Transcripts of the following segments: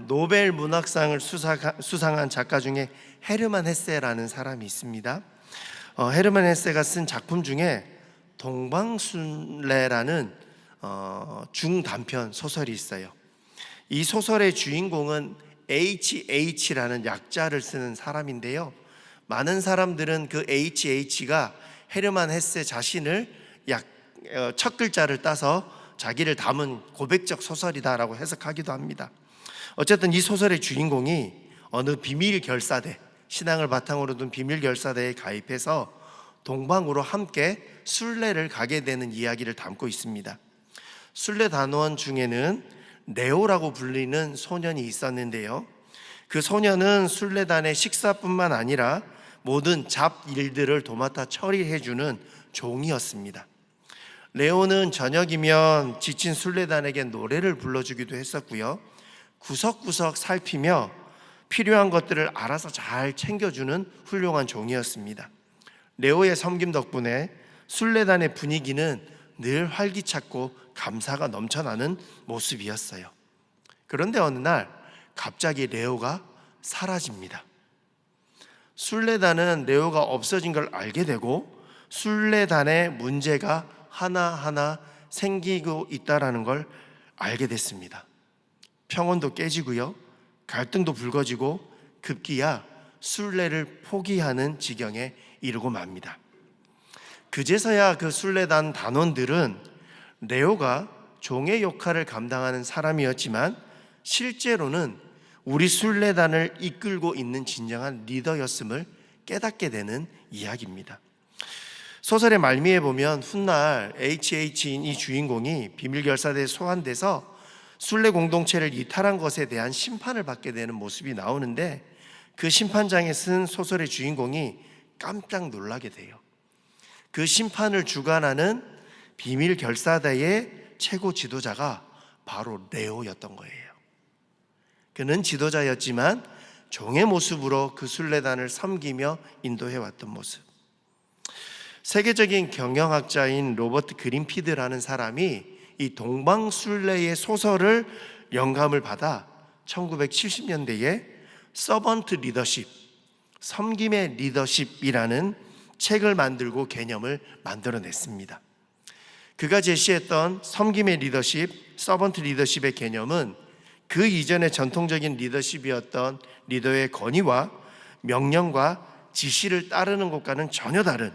노벨 문학상을 수상한 작가 중에 헤르만 헤세라는 사람이 있습니다. 헤르만 헤세가 쓴 작품 중에 동방순례라는 중단편 소설이 있어요. 이 소설의 주인공은 HH라는 약자를 쓰는 사람인데요, 많은 사람들은 그 HH가 헤르만 헤세 자신을 첫 글자를 따서 자기를 담은 고백적 소설이다라고 해석하기도 합니다. 어쨌든 이 소설의 주인공이 어느 비밀 결사대, 신앙을 바탕으로 둔 비밀 결사대에 가입해서 동방으로 함께 순례를 가게 되는 이야기를 담고 있습니다. 순례 단원 중에는 네오라고 불리는 소년이 있었는데요, 그 소년은 순례단의 식사뿐만 아니라 모든 잡일들을 도맡아 처리해주는 종이었습니다. 레오는 저녁이면 지친 순례단에게 노래를 불러주기도 했었고요, 구석구석 살피며 필요한 것들을 알아서 잘 챙겨주는 훌륭한 종이었습니다. 레오의 섬김 덕분에 순례단의 분위기는 늘 활기찼고 감사가 넘쳐나는 모습이었어요. 그런데 어느 날 갑자기 레오가 사라집니다. 순례단은 레오가 없어진 걸 알게 되고 순례단에 문제가 하나하나 생기고 있다는 걸 알게 됐습니다. 평온도 깨지고요, 갈등도 불거지고 급기야 순례를 포기하는 지경에 이르고 맙니다. 그제서야 그 순례단 단원들은 레오가 종의 역할을 감당하는 사람이었지만 실제로는 우리 순례단을 이끌고 있는 진정한 리더였음을 깨닫게 되는 이야기입니다. 소설의 말미에 보면 훗날 HH인 이 주인공이 비밀결사대에 소환돼서 순례 공동체를 이탈한 것에 대한 심판을 받게 되는 모습이 나오는데, 그 심판장에 쓴 소설의 주인공이 깜짝 놀라게 돼요. 그 심판을 주관하는 비밀결사대의 최고 지도자가 바로 레오였던 거예요. 그는 지도자였지만 종의 모습으로 그 순례단을 섬기며 인도해왔던 모습. 세계적인 경영학자인 로버트 그린피드라는 사람이 이 동방순례의 소설을 영감을 받아 1970년대에 서번트 리더십, 섬김의 리더십이라는 책을 만들고 개념을 만들어냈습니다. 그가 제시했던 섬김의 리더십, 서번트 리더십의 개념은 그 이전의 전통적인 리더십이었던 리더의 건의와 명령과 지시를 따르는 것과는 전혀 다른,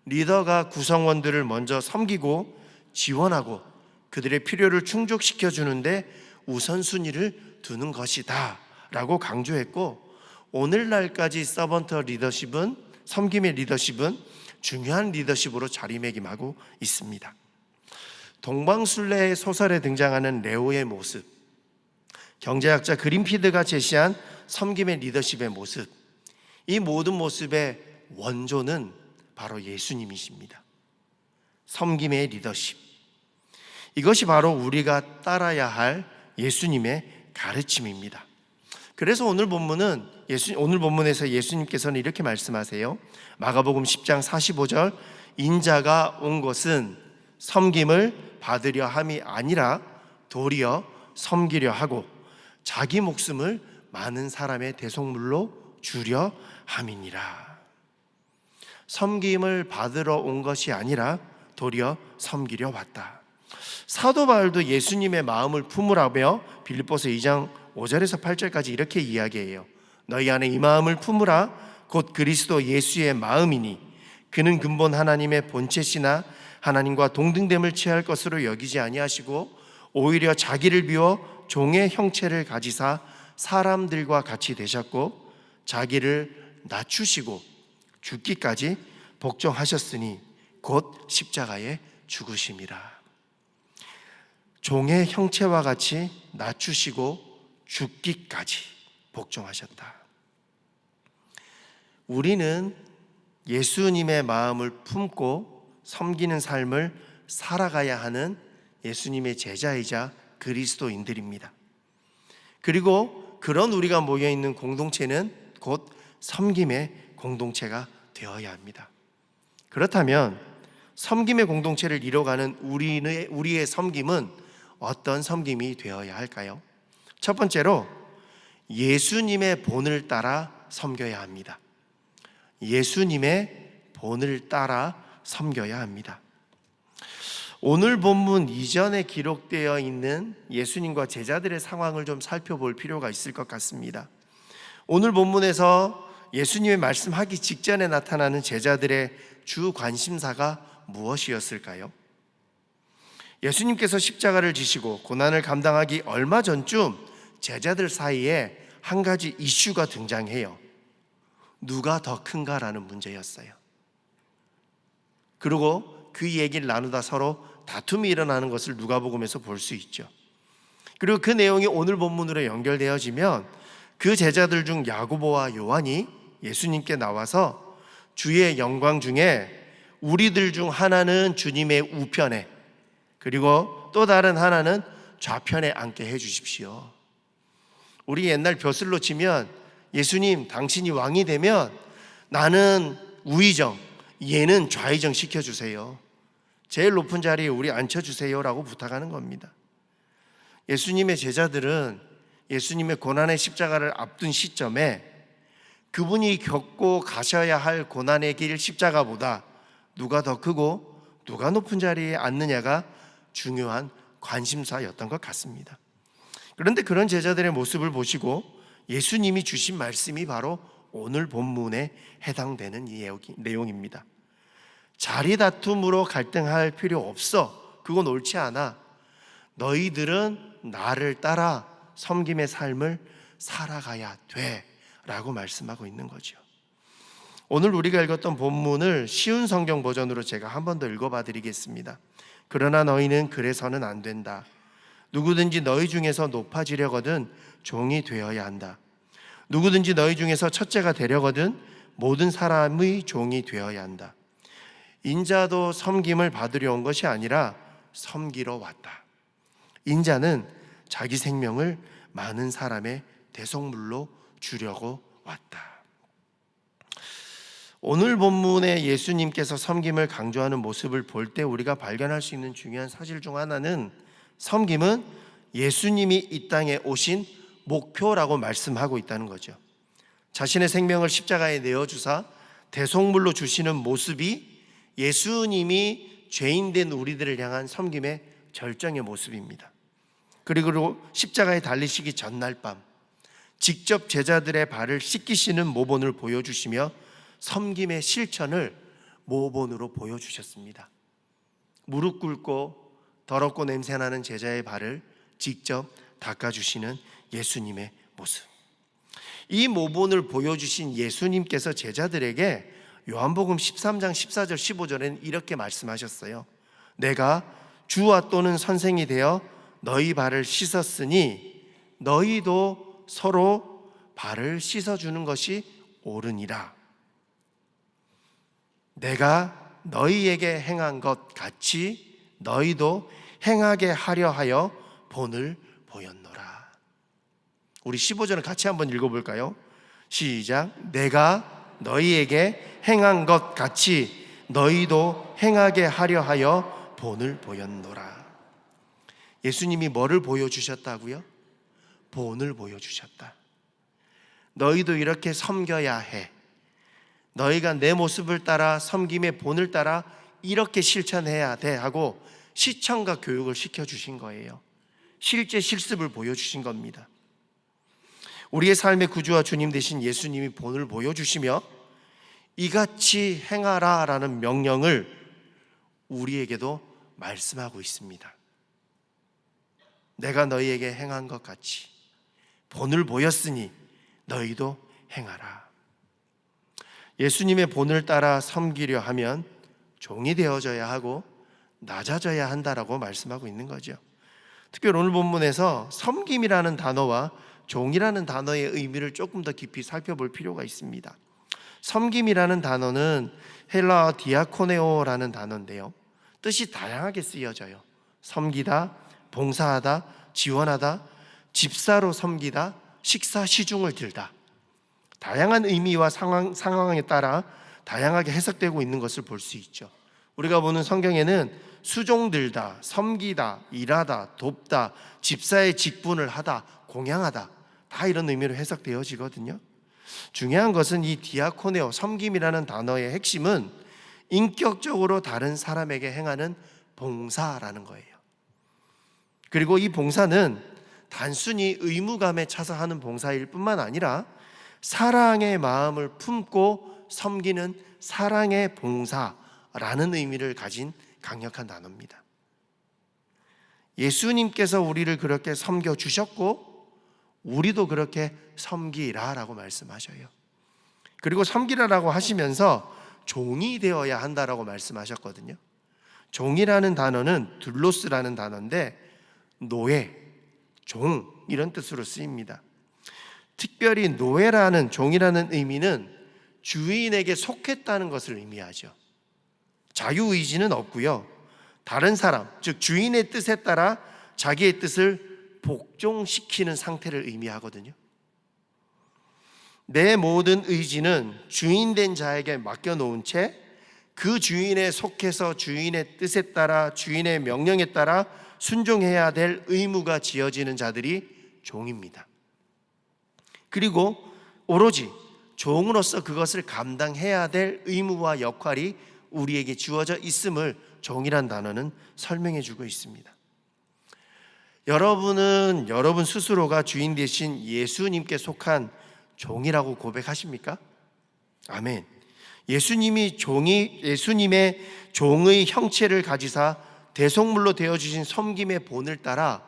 리더가 구성원들을 먼저 섬기고 지원하고 그들의 필요를 충족시켜 주는데 우선순위를 두는 것이다 라고 강조했고, 오늘날까지 서번트 리더십은, 섬김의 리더십은 중요한 리더십으로 자리매김하고 있습니다. 동방순례의 소설에 등장하는 레오의 모습, 경제학자 그린피드가 제시한 섬김의 리더십의 모습, 이 모든 모습의 원조는 바로 예수님이십니다. 섬김의 리더십, 이것이 바로 우리가 따라야 할 예수님의 가르침입니다. 그래서 오늘 본문에서 예수님께서는 이렇게 말씀하세요. 마가복음 10장 45절, 인자가 온 것은 섬김을 받으려 함이 아니라 도리어 섬기려 하고 자기 목숨을 많은 사람의 대속물로 주려 함이니라. 섬김을 받으러 온 것이 아니라 도리어 섬기려 왔다. 사도 바울도 예수님의 마음을 품으라며 빌립보서 2장 5절에서 8절까지 이렇게 이야기해요. 너희 안에 이 마음을 품으라. 곧 그리스도 예수의 마음이니 그는 근본 하나님의 본체시나 하나님과 동등됨을 취할 것으로 여기지 아니하시고 오히려 자기를 비워 종의 형체를 가지사 사람들과 같이 되셨고 자기를 낮추시고 죽기까지 복종하셨으니 곧 십자가에 죽으심이라. 종의 형체와 같이 낮추시고 죽기까지 복종하셨다. 우리는 예수님의 마음을 품고 섬기는 삶을 살아가야 하는 예수님의 제자이자 그리스도인들입니다. 그리고 그런 우리가 모여있는 공동체는 곧 섬김의 공동체가 되어야 합니다. 그렇다면 섬김의 공동체를 이뤄가는 우리의 섬김은 어떤 섬김이 되어야 할까요? 첫 번째로 예수님의 본을 따라 섬겨야 합니다. 예수님의 본을 따라 섬겨야 합니다. 오늘 본문 이전에 기록되어 있는 예수님과 제자들의 상황을 좀 살펴볼 필요가 있을 것 같습니다. 오늘 본문에서 예수님의 말씀하기 직전에 나타나는 제자들의 주 관심사가 무엇이었을까요? 예수님께서 십자가를 지시고 고난을 감당하기 얼마 전쯤 제자들 사이에 한 가지 이슈가 등장해요. 누가 더 큰가라는 문제였어요. 그리고 그 얘기를 나누다 서로 다툼이 일어나는 것을 누가복음에서 볼 수 있죠. 그리고 그 내용이 오늘 본문으로 연결되어지면 그 제자들 중 야고보와 요한이 예수님께 나와서 주의 영광 중에 우리들 중 하나는 주님의 우편에, 그리고 또 다른 하나는 좌편에 앉게 해 주십시오. 우리 옛날 벼슬로 치면 예수님 당신이 왕이 되면 나는 우의정, 얘는 좌의정 시켜주세요. 제일 높은 자리에 우리 앉혀주세요 라고 부탁하는 겁니다. 예수님의 제자들은 예수님의 고난의 십자가를 앞둔 시점에 그분이 겪고 가셔야 할 고난의 길 십자가보다 누가 더 크고 누가 높은 자리에 앉느냐가 중요한 관심사였던 것 같습니다. 그런데 그런 제자들의 모습을 보시고 예수님이 주신 말씀이 바로 오늘 본문에 해당되는 내용입니다. 자리 다툼으로 갈등할 필요 없어. 그건 옳지 않아. 너희들은 나를 따라 섬김의 삶을 살아가야 돼 라고 말씀하고 있는 거죠. 오늘 우리가 읽었던 본문을 쉬운 성경 버전으로 제가 한 번 더 읽어봐 드리겠습니다. 그러나 너희는 그래서는 안 된다. 누구든지 너희 중에서 높아지려거든 종이 되어야 한다. 누구든지 너희 중에서 첫째가 되려거든 모든 사람의 종이 되어야 한다. 인자도 섬김을 받으려 온 것이 아니라 섬기러 왔다. 인자는 자기 생명을 많은 사람의 대속물로 주려고 왔다. 오늘 본문에 예수님께서 섬김을 강조하는 모습을 볼 때 우리가 발견할 수 있는 중요한 사실 중 하나는 섬김은 예수님이 이 땅에 오신 목표라고 말씀하고 있다는 거죠. 자신의 생명을 십자가에 내어주사 대속물로 주시는 모습이 예수님이 죄인된 우리들을 향한 섬김의 절정의 모습입니다. 그리고 십자가에 달리시기 전날 밤 직접 제자들의 발을 씻기시는 모본을 보여주시며 섬김의 실천을 모본으로 보여주셨습니다. 무릎 꿇고 더럽고 냄새나는 제자의 발을 직접 닦아주시는 예수님의 모습. 이 모본을 보여주신 예수님께서 제자들에게 요한복음 13장 14절 15절에는 이렇게 말씀하셨어요. 내가 주와 또는 선생이 되어 너희 발을 씻었으니 너희도 서로 발을 씻어주는 것이 옳으니라. 내가 너희에게 행한 것 같이 너희도 행하게 하려 하여 본을 보였노라. 우리 15절을 같이 한번 읽어볼까요? 시작. 내가 너희에게 행한 것 같이 너희도 행하게 하려 하여 본을 보였노라. 예수님이 뭐를 보여주셨다고요? 본을 보여주셨다. 너희도 이렇게 섬겨야 해. 너희가 내 모습을 따라 섬김의 본을 따라 이렇게 실천해야 돼 하고 시청과 교육을 시켜주신 거예요. 실제 실습을 보여주신 겁니다. 우리의 삶의 구주와 주님 되신 예수님이 본을 보여주시며 이같이 행하라 라는 명령을 우리에게도 말씀하고 있습니다. 내가 너희에게 행한 것 같이 본을 보였으니 너희도 행하라. 예수님의 본을 따라 섬기려 하면 종이 되어져야 하고 낮아져야 한다라고 말씀하고 있는 거죠. 특별히 오늘 본문에서 섬김이라는 단어와 종이라는 단어의 의미를 조금 더 깊이 살펴볼 필요가 있습니다. 섬김이라는 단어는 헬라어 디아코네오라는 단어인데요, 뜻이 다양하게 쓰여져요. 섬기다, 봉사하다, 지원하다, 집사로 섬기다, 식사 시중을 들다. 다양한 의미와 상황에 따라 다양하게 해석되고 있는 것을 볼 수 있죠. 우리가 보는 성경에는 수종 들다, 섬기다, 일하다, 돕다, 집사의 직분을 하다, 공양하다 다 이런 의미로 해석되어지거든요. 중요한 것은 이 디아코네오, 섬김이라는 단어의 핵심은 인격적으로 다른 사람에게 행하는 봉사라는 거예요. 그리고 이 봉사는 단순히 의무감에 차서 하는 봉사일 뿐만 아니라 사랑의 마음을 품고 섬기는 사랑의 봉사라는 의미를 가진 강력한 단어입니다. 예수님께서 우리를 그렇게 섬겨주셨고 우리도 그렇게 섬기라라고 말씀하셔요. 그리고 섬기라라고 하시면서 종이 되어야 한다라고 말씀하셨거든요. 종이라는 단어는 둘로스라는 단어인데 노예, 종 이런 뜻으로 쓰입니다. 특별히 노예라는, 종이라는 의미는 주인에게 속했다는 것을 의미하죠. 자유의지는 없고요. 다른 사람, 즉 주인의 뜻에 따라 자기의 뜻을 복종시키는 상태를 의미하거든요. 내 모든 의지는 주인된 자에게 맡겨놓은 채 그 주인에 속해서 주인의 뜻에 따라, 주인의 명령에 따라 순종해야 될 의무가 지어지는 자들이 종입니다. 그리고 오로지 종으로서 그것을 감당해야 될 의무와 역할이 우리에게 주어져 있음을 종이란 단어는 설명해 주고 있습니다. 여러분은 여러분 스스로가 주인 되신 예수님께 속한 종이라고 고백하십니까? 아멘. 예수님의 종의 형체를 가지사 대속물로 되어주신 섬김의 본을 따라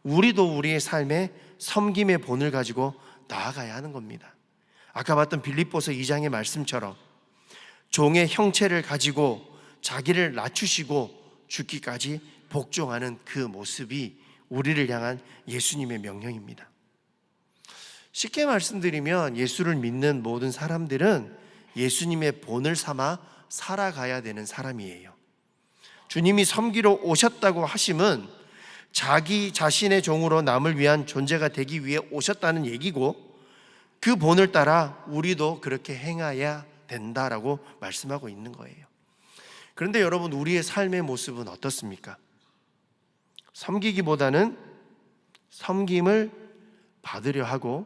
우리도 우리의 삶에 섬김의 본을 가지고 나아가야 하는 겁니다. 아까 봤던 빌립보서 2장의 말씀처럼 종의 형체를 가지고 자기를 낮추시고 죽기까지 복종하는 그 모습이 우리를 향한 예수님의 명령입니다. 쉽게 말씀드리면 예수를 믿는 모든 사람들은 예수님의 본을 삼아 살아가야 되는 사람이에요. 주님이 섬기러 오셨다고 하심은 자기 자신의 종으로 남을 위한 존재가 되기 위해 오셨다는 얘기고 그 본을 따라 우리도 그렇게 행해야 된다라고 말씀하고 있는 거예요. 그런데 여러분, 우리의 삶의 모습은 어떻습니까? 섬기기보다는 섬김을 받으려 하고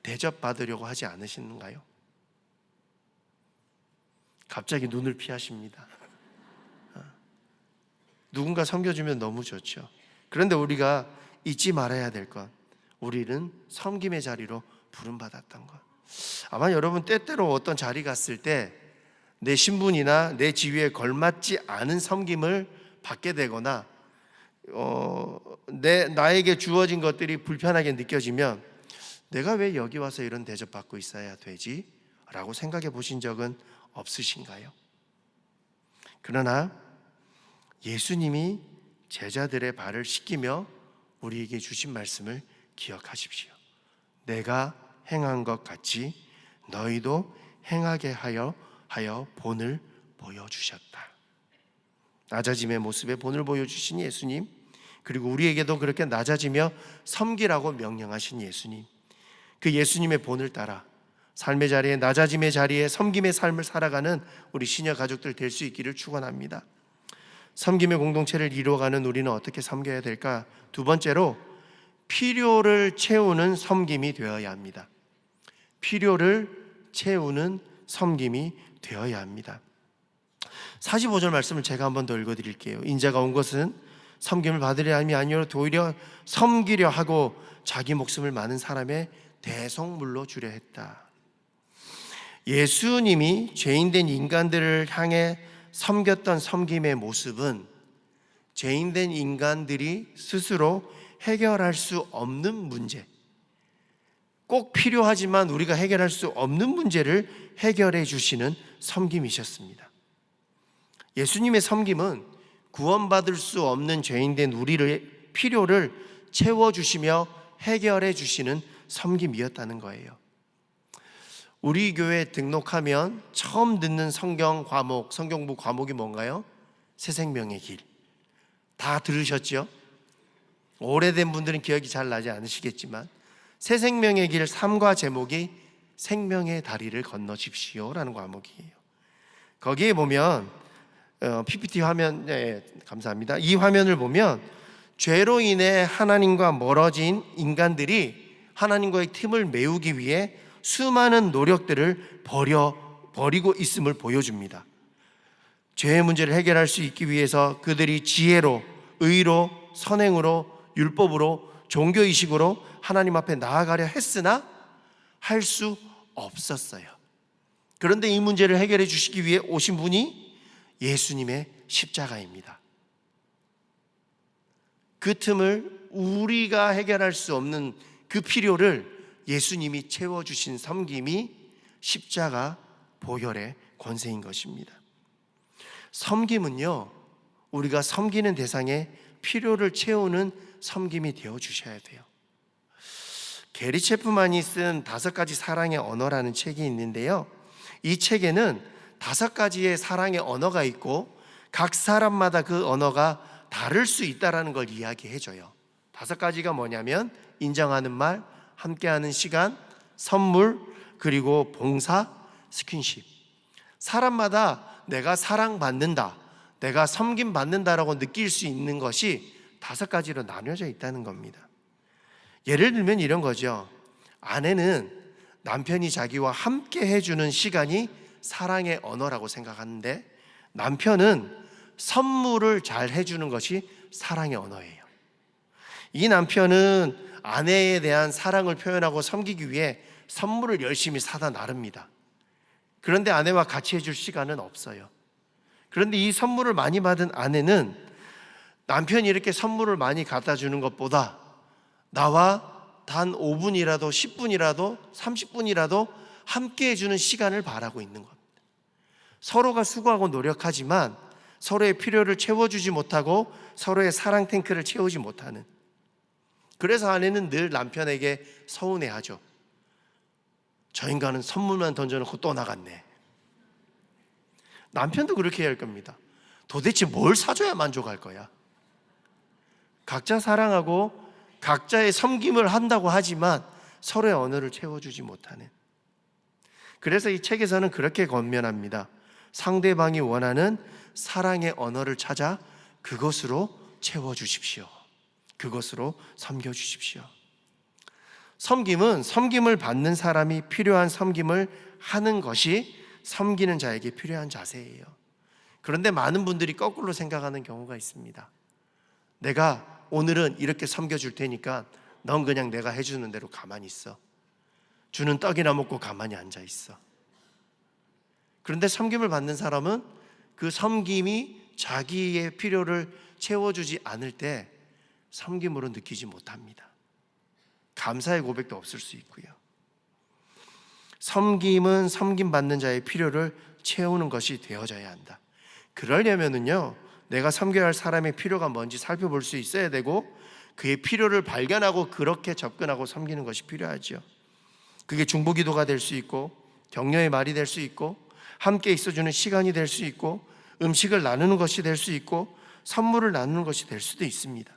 대접받으려고 하지 않으시는가요? 갑자기 눈을 피하십니다. 누군가 섬겨주면 너무 좋죠. 그런데 우리가 잊지 말아야 될 것, 우리는 섬김의 자리로 부름받았던 것. 아마 여러분 때때로 어떤 자리 갔을 때 내 신분이나 내 지위에 걸맞지 않은 섬김을 받게 되거나 나에게 주어진 것들이 불편하게 느껴지면 내가 왜 여기 와서 이런 대접받고 있어야 되지? 라고 생각해 보신 적은 없으신가요? 그러나 예수님이 제자들의 발을 씻기며 우리에게 주신 말씀을 기억하십시오. 내가 행한 것 같이 너희도 행하게 하여 본을 보여주셨다. 낮아짐의 모습에 본을 보여주신 예수님, 그리고 우리에게도 그렇게 낮아지며 섬기라고 명령하신 예수님, 그 예수님의 본을 따라 삶의 자리에, 낮아짐의 자리에 섬김의 삶을 살아가는 우리 시녀 가족들 될 수 있기를 축원합니다. 섬김의 공동체를 이루어가는 우리는 어떻게 섬겨야 될까? 두 번째로 필요를 채우는 섬김이 되어야 합니다. 필요를 채우는 섬김이 되어야 합니다. 45절 말씀을 제가 한번 더 읽어드릴게요. 인자가 온 것은 섬김을 받으려 함이 아니요 오히려 섬기려 하고 자기 목숨을 많은 사람의 대속물로 주려 했다. 예수님이 죄인된 인간들을 향해 섬겼던 섬김의 모습은 죄인된 인간들이 스스로 해결할 수 없는 문제, 꼭 필요하지만 우리가 해결할 수 없는 문제를 해결해 주시는 섬김이셨습니다. 예수님의 섬김은 구원받을 수 없는 죄인된 우리의 필요를 채워주시며 해결해 주시는 섬김이었다는 거예요. 우리 교회 등록하면 처음 듣는 성경부 과목이 뭔가요? 새 생명의 길. 다 들으셨죠? 오래된 분들은 기억이 잘 나지 않으시겠지만 새 생명의 길 3과 제목이 생명의 다리를 건너십시오라는 과목이에요. 거기에 보면 PPT 화면, 감사합니다. 이 화면을 보면 죄로 인해 하나님과 멀어진 인간들이 하나님과의 틈을 메우기 위해 수많은 노력들을 버리고 있음을 보여줍니다. 죄의 문제를 해결할 수 있기 위해서 그들이 지혜로, 의로, 선행으로, 율법으로, 종교의식으로 하나님 앞에 나아가려 했으나 할 수 없었어요. 그런데 이 문제를 해결해 주시기 위해 오신 분이 예수님의 십자가입니다. 그 틈을 우리가 해결할 수 없는 그 필요를 예수님이 채워주신 섬김이 십자가 보혈의 권세인 것입니다. 섬김은요, 우리가 섬기는 대상의 필요를 채우는 섬김이 되어 주셔야 돼요. 게리 체프만이 쓴 5가지 사랑의 언어라는 책이 있는데요, 이 책에는 5가지의 사랑의 언어가 있고 각 사람마다 그 언어가 다를 수 있다는 걸 이야기해줘요. 5가지가 뭐냐면 인정하는 말, 함께하는 시간, 선물, 그리고 봉사, 스킨십. 사람마다 내가 사랑받는다, 내가 섬김받는다라고 느낄 수 있는 것이 5가지로 나뉘어져 있다는 겁니다. 예를 들면 이런 거죠. 아내는 남편이 자기와 함께 해주는 시간이 사랑의 언어라고 생각하는데, 남편은 선물을 잘 해주는 것이 사랑의 언어예요. 이 남편은 아내에 대한 사랑을 표현하고 섬기기 위해 선물을 열심히 사다 나릅니다. 그런데 아내와 같이 해줄 시간은 없어요. 그런데 이 선물을 많이 받은 아내는 남편이 이렇게 선물을 많이 갖다 주는 것보다 나와 단 5분이라도 10분이라도 30분이라도 함께 해주는 시간을 바라고 있는 겁니다. 서로가 수고하고 노력하지만 서로의 필요를 채워주지 못하고 서로의 사랑 탱크를 채우지 못하는, 그래서 아내는 늘 남편에게 서운해하죠. 저 인간은 선물만 던져놓고 또 나갔네. 남편도 그렇게 해야 할 겁니다. 도대체 뭘 사줘야 만족할 거야? 각자 사랑하고 각자의 섬김을 한다고 하지만 서로의 언어를 채워주지 못하는. 그래서 이 책에서는 그렇게 권면합니다. 상대방이 원하는 사랑의 언어를 찾아 그것으로 채워주십시오. 그것으로 섬겨주십시오. 섬김은 섬김을 받는 사람이 필요한 섬김을 하는 것이 섬기는 자에게 필요한 자세예요. 그런데 많은 분들이 거꾸로 생각하는 경우가 있습니다. 내가 오늘은 이렇게 섬겨줄 테니까 넌 그냥 내가 해주는 대로 가만히 있어. 주는 떡이나 먹고 가만히 앉아 있어. 그런데 섬김을 받는 사람은 그 섬김이 자기의 필요를 채워주지 않을 때 섬김으로 느끼지 못합니다. 감사의 고백도 없을 수 있고요. 섬김은 섬김받는 자의 필요를 채우는 것이 되어져야 한다. 그러려면은요, 내가 섬겨야 할 사람의 필요가 뭔지 살펴볼 수 있어야 되고 그의 필요를 발견하고 그렇게 접근하고 섬기는 것이 필요하죠. 그게 중보기도가 될 수 있고 격려의 말이 될 수 있고 함께 있어주는 시간이 될 수 있고 음식을 나누는 것이 될 수 있고 선물을 나누는 것이 될 수도 있습니다.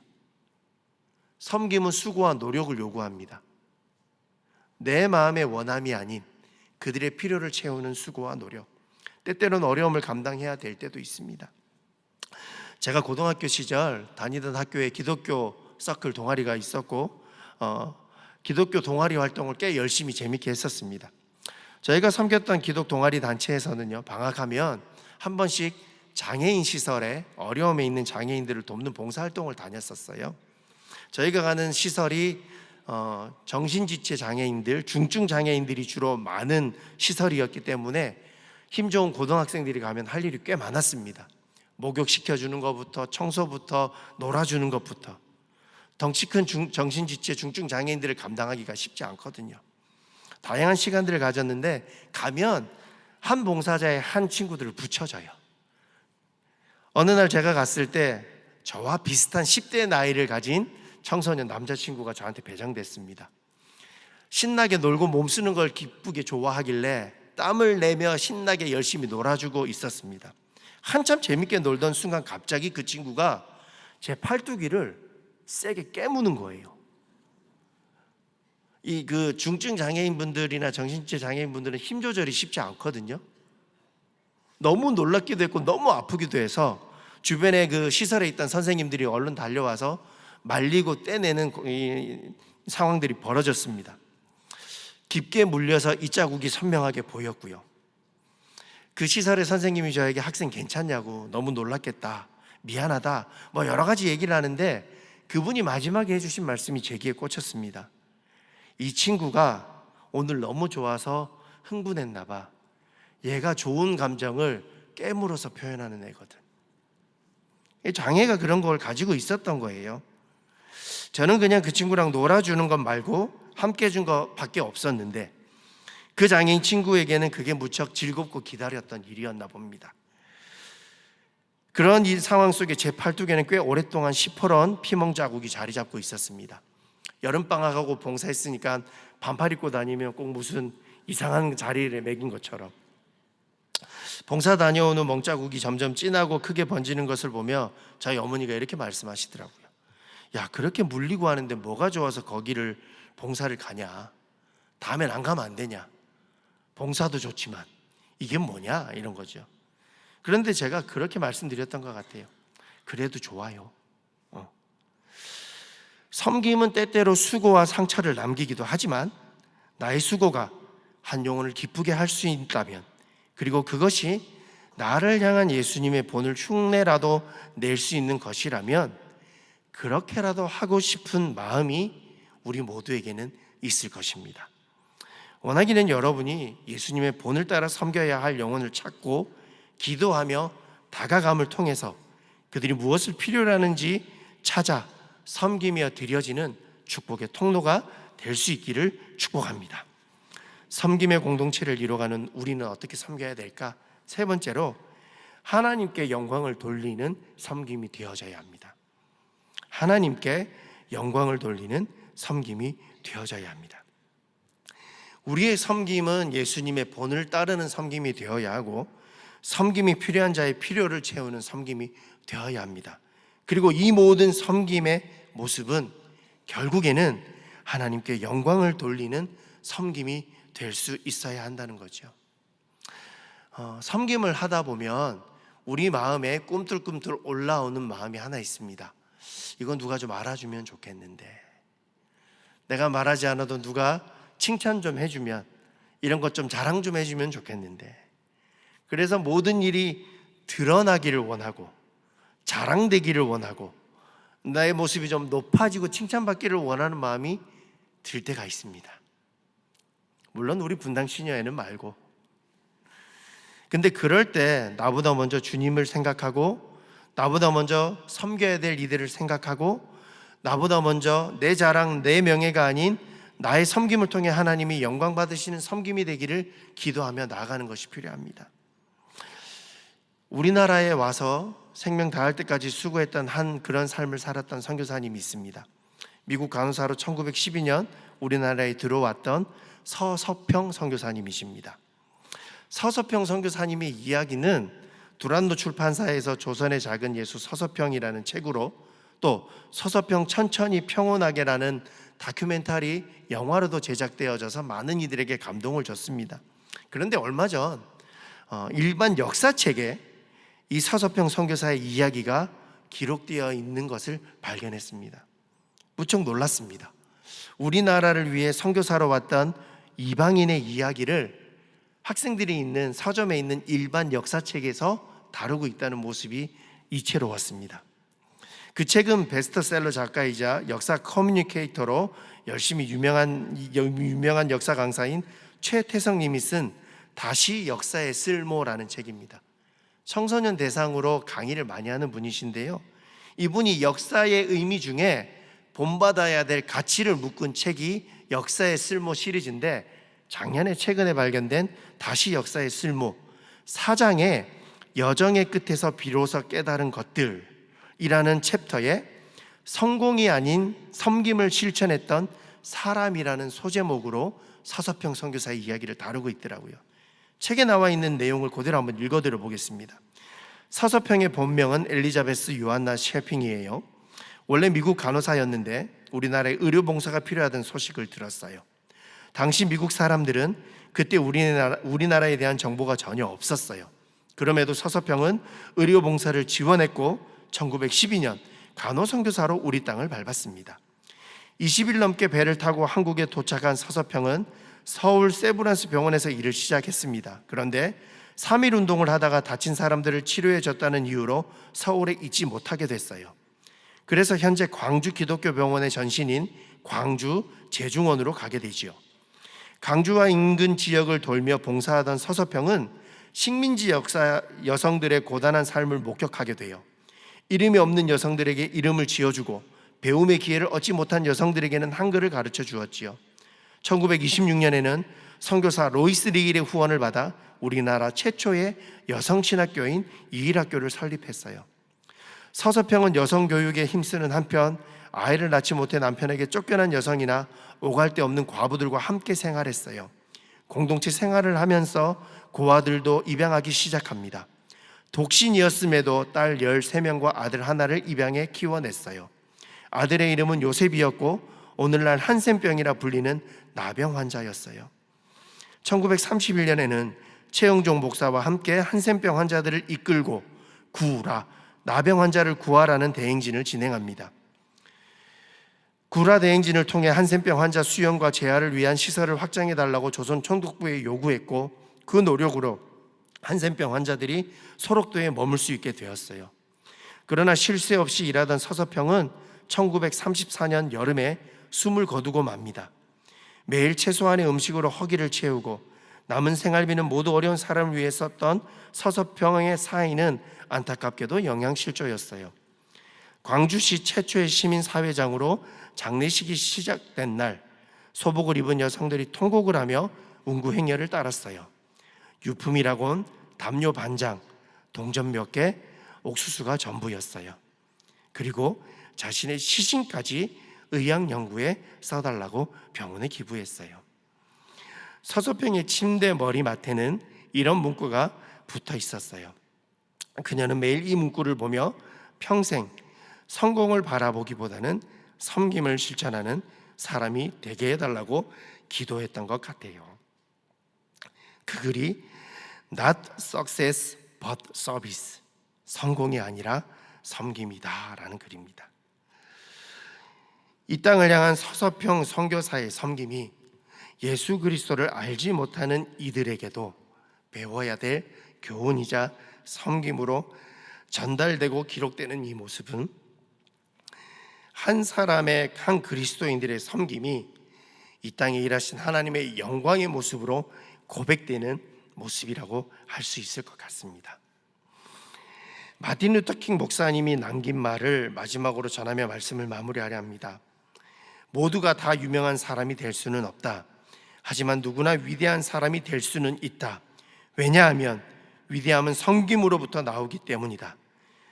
섬김은 수고와 노력을 요구합니다. 내 마음의 원함이 아닌 그들의 필요를 채우는 수고와 노력, 때때로는 어려움을 감당해야 될 때도 있습니다. 제가 고등학교 시절 다니던 학교에 기독교 서클 동아리가 있었고 기독교 동아리 활동을 꽤 열심히 재밌게 했었습니다. 저희가 섬겼던 기독 동아리 단체에서는요, 방학하면 한 번씩 장애인 시설에 어려움에 있는 장애인들을 돕는 봉사활동을 다녔었어요. 저희가 가는 시설이 정신지체 장애인들, 중증 장애인들이 주로 많은 시설이었기 때문에 힘 좋은 고등학생들이 가면 할 일이 꽤 많았습니다. 목욕시켜주는 것부터 청소부터 놀아주는 것부터. 덩치 큰 정신지체 중증 장애인들을 감당하기가 쉽지 않거든요. 다양한 시간들을 가졌는데 가면 한 봉사자의 한 친구들을 붙여줘요. 어느 날 제가 갔을 때 저와 비슷한 10대 나이를 가진 청소년 남자친구가 저한테 배정됐습니다. 신나게 놀고 몸 쓰는 걸 기쁘게 좋아하길래 땀을 내며 신나게 열심히 놀아주고 있었습니다. 한참 재밌게 놀던 순간 갑자기 그 친구가 제 팔뚝이를 세게 깨무는 거예요. 그 중증 장애인분들이나 정신체 장애인분들은 힘 조절이 쉽지 않거든요. 너무 놀랍기도 했고 너무 아프기도 해서 주변에 그 시설에 있던 선생님들이 얼른 달려와서 말리고 떼내는 이 상황들이 벌어졌습니다. 깊게 물려서 이 자국이 선명하게 보였고요. 그 시설의 선생님이 저에게 학생 괜찮냐고, 너무 놀랐겠다, 미안하다, 뭐 여러 가지 얘기를 하는데 그분이 마지막에 해주신 말씀이 제 귀에 꽂혔습니다. 이 친구가 오늘 너무 좋아서 흥분했나 봐. 얘가 좋은 감정을 깨물어서 표현하는 애거든. 장애가 그런 걸 가지고 있었던 거예요. 저는 그냥 그 친구랑 놀아주는 것 말고 함께 해준 것밖에 없었는데 그 장애인 친구에게는 그게 무척 즐겁고 기다렸던 일이었나 봅니다. 그런 이 상황 속에 제 팔뚝에는 꽤 오랫동안 시퍼런 피멍 자국이 자리 잡고 있었습니다. 여름방학하고 봉사했으니까 반팔 입고 다니면 꼭 무슨 이상한 자리를 매긴 것처럼. 봉사 다녀온 후 멍자국이 점점 진하고 크게 번지는 것을 보며 저희 어머니가 이렇게 말씀하시더라고요. 야, 그렇게 물리고 하는데 뭐가 좋아서 거기를 봉사를 가냐? 다음엔 안 가면 안 되냐? 봉사도 좋지만 이게 뭐냐? 이런 거죠. 그런데 제가 그렇게 말씀드렸던 것 같아요. 그래도 좋아요. 섬김은 때때로 수고와 상처를 남기기도 하지만 나의 수고가 한 영혼을 기쁘게 할 수 있다면, 그리고 그것이 나를 향한 예수님의 본을 흉내라도 낼 수 있는 것이라면 그렇게라도 하고 싶은 마음이 우리 모두에게는 있을 것입니다. 원하기는 여러분이 예수님의 본을 따라 섬겨야 할 영혼을 찾고 기도하며 다가감을 통해서 그들이 무엇을 필요로 하는지 찾아 섬기며 드려지는 축복의 통로가 될 수 있기를 축복합니다. 섬김의 공동체를 이뤄가는 우리는 어떻게 섬겨야 될까? 세 번째로, 하나님께 영광을 돌리는 섬김이 되어져야 합니다. 하나님께 영광을 돌리는 섬김이 되어져야 합니다. 우리의 섬김은 예수님의 본을 따르는 섬김이 되어야 하고, 섬김이 필요한 자의 필요를 채우는 섬김이 되어야 합니다. 그리고 이 모든 섬김의 모습은 결국에는 하나님께 영광을 돌리는 섬김이 될 수 있어야 한다는 거죠. 섬김을 하다 보면 우리 마음에 꿈틀꿈틀 올라오는 마음이 하나 있습니다. 이건 누가 좀 알아주면 좋겠는데, 내가 말하지 않아도 누가 칭찬 좀 해주면, 이런 것 좀 자랑 좀 해주면 좋겠는데, 그래서 모든 일이 드러나기를 원하고 자랑되기를 원하고 나의 모습이 좀 높아지고 칭찬받기를 원하는 마음이 들 때가 있습니다. 물론 우리 분당 시녀회는 말고. 근데 그럴 때 나보다 먼저 주님을 생각하고, 나보다 먼저 섬겨야 될 이들을 생각하고, 나보다 먼저 내 자랑, 내 명예가 아닌 나의 섬김을 통해 하나님이 영광 받으시는 섬김이 되기를 기도하며 나아가는 것이 필요합니다. 우리나라에 와서 생명 다할 때까지 수고했던 한 그런 삶을 살았던 선교사님이 있습니다. 미국 간호사로 1912년 우리나라에 들어왔던 서서평 선교사님이십니다. 서서평 선교사님의 이야기는 두란노 출판사에서 조선의 작은 예수 서서평이라는 책으로, 또 서서평 천천히 평온하게라는 다큐멘터리 영화로도 제작되어져서 많은 이들에게 감동을 줬습니다. 그런데 얼마 전 일반 역사책에 이 서서평 선교사의 이야기가 기록되어 있는 것을 발견했습니다. 무척 놀랐습니다. 우리나라를 위해 선교사로 왔던 이방인의 이야기를 학생들이 있는 서점에 있는 일반 역사책에서 다루고 있다는 모습이 이채로웠습니다. 그 책은 베스트셀러 작가이자 역사 커뮤니케이터로 열심히 유명한 역사 강사인 최태성님이 쓴 다시 역사의 쓸모라는 책입니다. 청소년 대상으로 강의를 많이 하는 분이신데요, 이분이 역사의 의미 중에 본받아야 될 가치를 묶은 책이 역사의 쓸모 시리즈인데, 작년에 최근에 발견된 다시 역사의 쓸모 4장의 여정의 끝에서 비로소 깨달은 것들이라는 챕터에 성공이 아닌 섬김을 실천했던 사람이라는 소제목으로 서서평 선교사의 이야기를 다루고 있더라고요. 책에 나와 있는 내용을 그대로 한번 읽어드려 보겠습니다. 서서평의 본명은 엘리자베스 요한나 셰핑이에요. 원래 미국 간호사였는데 우리나라에 의료봉사가 필요하다는 소식을 들었어요. 당시 미국 사람들은 그때 우리나라에 대한 정보가 전혀 없었어요. 그럼에도 서서평은 의료봉사를 지원했고 1912년 간호선교사로 우리 땅을 밟았습니다. 20일 넘게 배를 타고 한국에 도착한 서서평은 서울 세브란스 병원에서 일을 시작했습니다. 그런데 3.1 운동을 하다가 다친 사람들을 치료해 줬다는 이유로 서울에 있지 못하게 됐어요. 그래서 현재 광주 기독교 병원의 전신인 광주 재중원으로 가게 되지요. 광주와 인근 지역을 돌며 봉사하던 서서평은 식민지 역사 여성들의 고단한 삶을 목격하게 돼요. 이름이 없는 여성들에게 이름을 지어주고 배움의 기회를 얻지 못한 여성들에게는 한글을 가르쳐 주었지요. 1926년에는 선교사 로이스 리길의 후원을 받아 우리나라 최초의 여성 신학교인 이일학교를 설립했어요. 서서평은 여성 교육에 힘쓰는 한편 아이를 낳지 못해 남편에게 쫓겨난 여성이나 오갈 데 없는 과부들과 함께 생활했어요. 공동체 생활을 하면서 고아들도 입양하기 시작합니다. 독신이었음에도 딸 13명과 아들 하나를 입양해 키워냈어요. 아들의 이름은 요셉이었고 오늘날 한센병이라 불리는 나병 환자였어요. 1931년에는 최영종 목사와 함께 한센병 환자들을 이끌고 구라, 나병 환자를 구하라는 대행진을 진행합니다. 구라 대행진을 통해 한센병 환자 수용과 재활을 위한 시설을 확장해달라고 조선 총독부에 요구했고 그 노력으로 한센병 환자들이 소록도에 머물 수 있게 되었어요. 그러나 쉴 새 없이 일하던 서서평은 1934년 여름에 숨을 거두고 맙니다. 매일 최소한의 음식으로 허기를 채우고 남은 생활비는 모두 어려운 사람을 위해 썼던 서서평의 사인은 안타깝게도 영양실조였어요. 광주시 최초의 시민사회장으로 장례식이 시작된 날 소복을 입은 여성들이 통곡을 하며 운구행렬을 따랐어요. 유품이라곤 담요 반장, 동전 몇 개, 옥수수가 전부였어요. 그리고 자신의 시신까지 의학 연구에 써달라고 병원에 기부했어요. 서서평의 침대 머리맡에는 이런 문구가 붙어 있었어요. 그녀는 매일 이 문구를 보며 평생 성공을 바라보기보다는 섬김을 실천하는 사람이 되게 해달라고 기도했던 것 같아요. 그 글이 Not success but service, 성공이 아니라 섬김이다 라는 글입니다. 이 땅을 향한 서서평 선교사의 섬김이 예수 그리스도를 알지 못하는 이들에게도 배워야 될 교훈이자 섬김으로 전달되고 기록되는 이 모습은 한 사람의 한 그리스도인들의 섬김이 이 땅에 일하신 하나님의 영광의 모습으로 고백되는 모습이라고 할 수 있을 것 같습니다. 마틴 루터 킹 목사님이 남긴 말을 마지막으로 전하며 말씀을 마무리하려 합니다. 모두가 다 유명한 사람이 될 수는 없다. 하지만 누구나 위대한 사람이 될 수는 있다. 왜냐하면 위대함은 섬김으로부터 나오기 때문이다.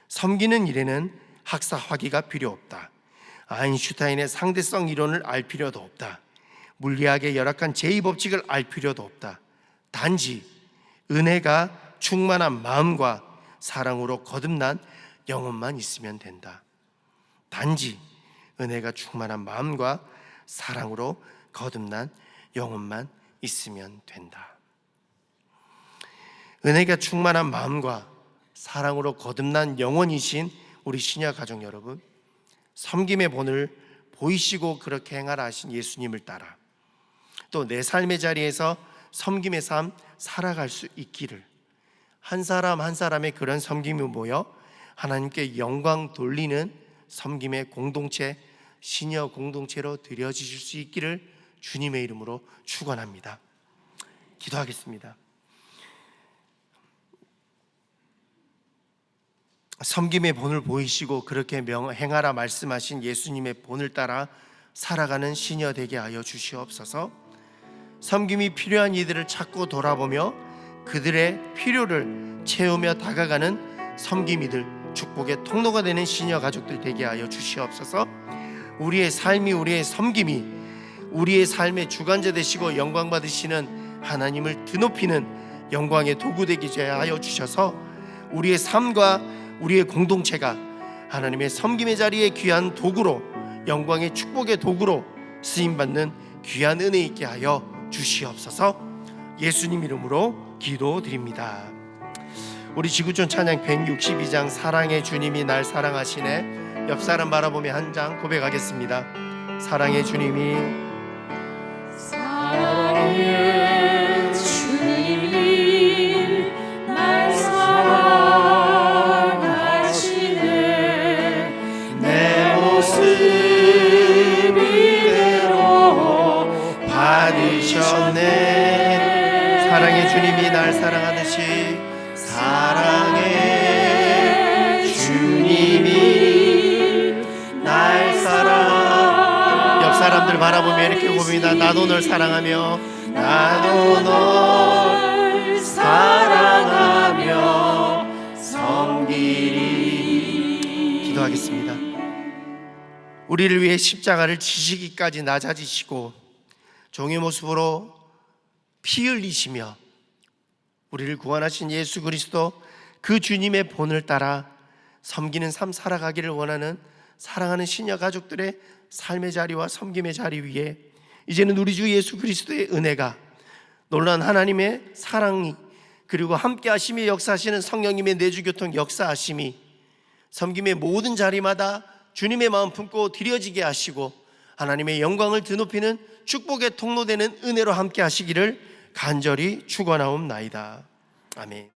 섬기는 일에는 학사 학위가 필요 없다. 아인슈타인의 상대성 이론을 알 필요도 없다. 물리학의 열악한 제2법칙을 알 필요도 없다. 단지 은혜가 충만한 마음과 사랑으로 거듭난 영혼만 있으면 된다. 단지 은혜가 충만한 마음과 사랑으로 거듭난 영혼만 있으면 된다. 은혜가 충만한 마음과 사랑으로 거듭난 영혼이신 우리 시녀 가족 여러분, 섬김의 본을 보이시고 그렇게 행하라 하신 예수님을 따라 또 내 삶의 자리에서 섬김의 삶 살아갈 수 있기를, 한 사람 한 사람의 그런 섬김이 모여 하나님께 영광 돌리는 섬김의 공동체, 시녀 공동체로 드려지실 수 있기를 주님의 이름으로 축원합니다. 기도하겠습니다. 섬김의 본을 보이시고 그렇게 행하라 말씀하신 예수님의 본을 따라 살아가는 시녀 되게 하여 주시옵소서. 섬김이 필요한 이들을 찾고 돌아보며 그들의 필요를 채우며 다가가는 섬김이들, 축복의 통로가 되는 시녀 가족들 되게 하여 주시옵소서. 우리의 삶이, 우리의 섬김이 우리의 삶의 주관자 되시고 영광 받으시는 하나님을 드높이는 영광의 도구 되게 하여 주셔서 우리의 삶과 우리의 공동체가 하나님의 섬김의 자리에 귀한 도구로, 영광의 축복의 도구로 쓰임받는 귀한 은혜 있게 하여 주시옵소서. 예수님 이름으로 기도드립니다. 우리 지구촌 찬양 162장 사랑의 주님이 날 사랑하시네 옆 사람 바라보며 한 장 고백하겠습니다. 사랑의 주님이, 사랑의 주님이 날 사랑하시네. 내 모습 이대로 받으셨네. 사랑의 주님이 날 사랑하듯이, 사랑의 주님이 날 사랑. 옆 사람들 바라보며 이렇게 고백합니다. 나도 널 사랑하며, 나도 널 사랑하며 섬기리. 기도하겠습니다. 우리를 위해 십자가를 지시기까지 낮아지시고 종의 모습으로 피 흘리시며 우리를 구원하신 예수 그리스도, 그 주님의 본을 따라 섬기는 삶 살아가기를 원하는 사랑하는 시녀 가족들의 삶의 자리와 섬김의 자리 위에 이제는 우리 주 예수 그리스도의 은혜가, 놀라운 하나님의 사랑이, 그리고 함께 하심이 역사하시는 성령님의 내주교통 역사하심이 섬김의 모든 자리마다 주님의 마음 품고 드려지게 하시고 하나님의 영광을 드높이는 축복의 통로되는 은혜로 함께 하시기를 간절히 축원하옵나이다. 아멘.